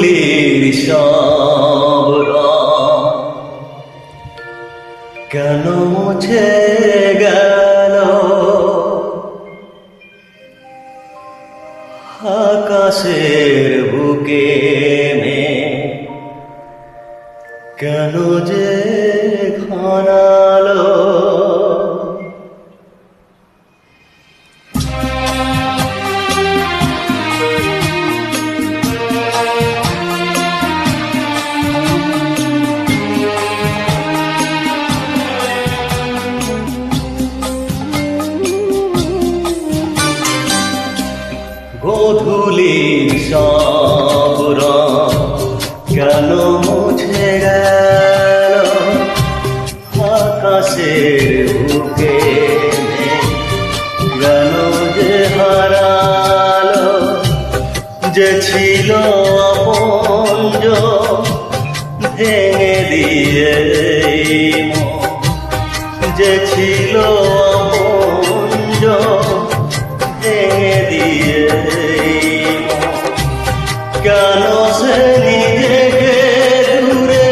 গোধূলির সব রং কেন মুছে গেল আকাশের বুকে কেন যে ঘনালো গোধূলির সব রং কেন মুছে গেল আকাশের বুকে কেন যে হারালো যে ছিল আপনজন ভেঙে দিয়ে যে ছিল আপনজন ভেঙে দিয়ে কেন সে নিজেকে দূরে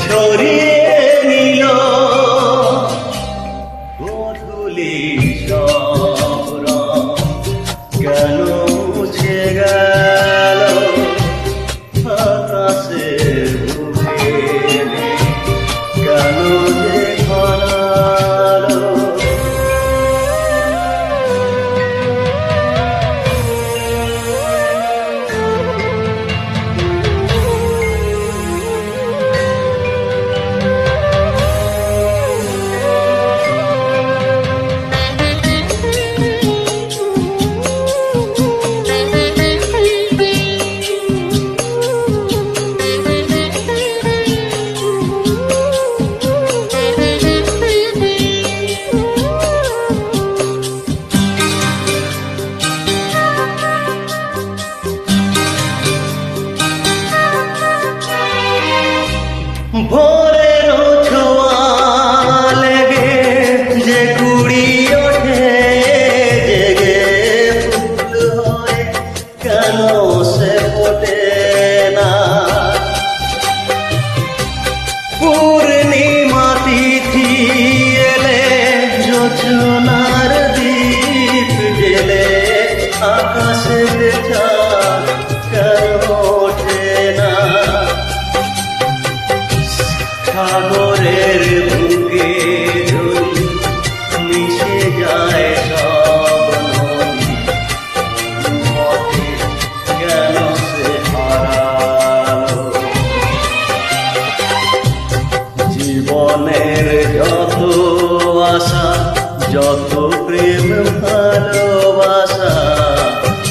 সরিয়ে নিল গোধূলির সব রং কেন মুছে গেল আকাশের বুকে কেন যে ঘনালো ভোরের ছোঁয়া লেগে যে কুড়ি ওঠে জেগে ফুল হয়ে কেন সে ফোটে না পূর্ণিমা তিথি এলে জোছনার দীপ জেলে আকাশের চাঁদ কেন ওঠে না সাগরের বুকে যদি মিশে যায় সব নদী কেন সে হারালো জীবনের যত আশা যত প্রেম ভালোবাসা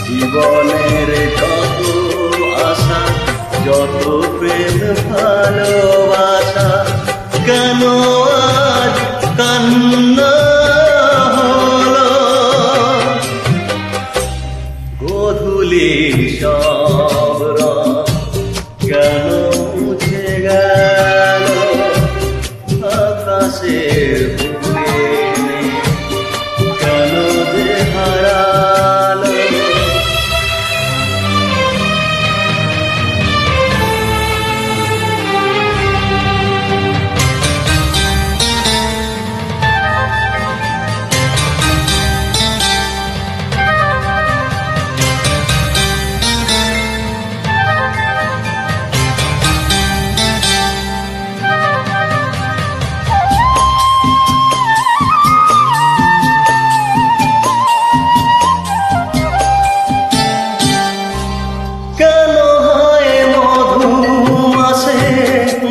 জীবনের যত আশা যত প্রেম ভালোবাসা কেন আজ কান্না হলো গোধূলির সব রং কেন মুছে গেল আকাশের বুকে কেন যে হারালো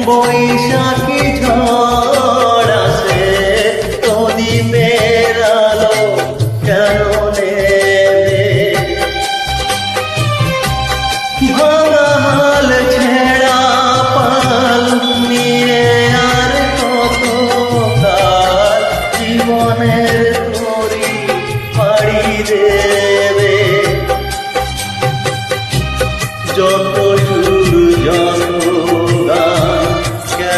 বৈশাখী ঝড় আসে প্রদীপের আলো কেন নেবে ভাঙা হাল ছেঁড়া পাল নিয়ে আর কত কাল জীবনের তরি পাড়ি দেবে যত সুর যত গান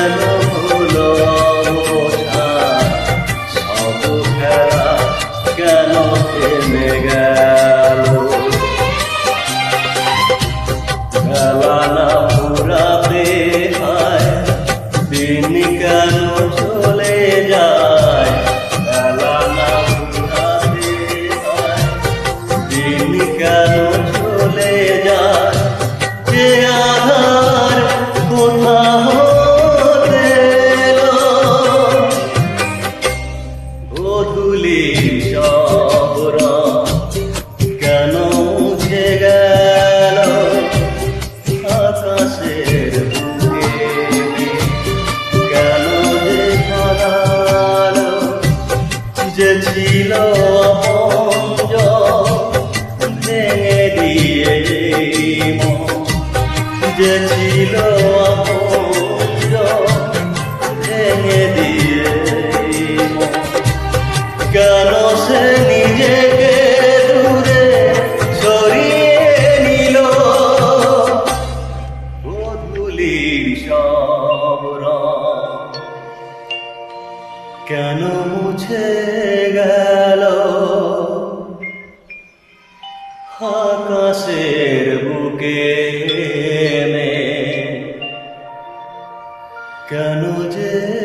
কেন মুছে গেল আকাশের বুকে কেন যে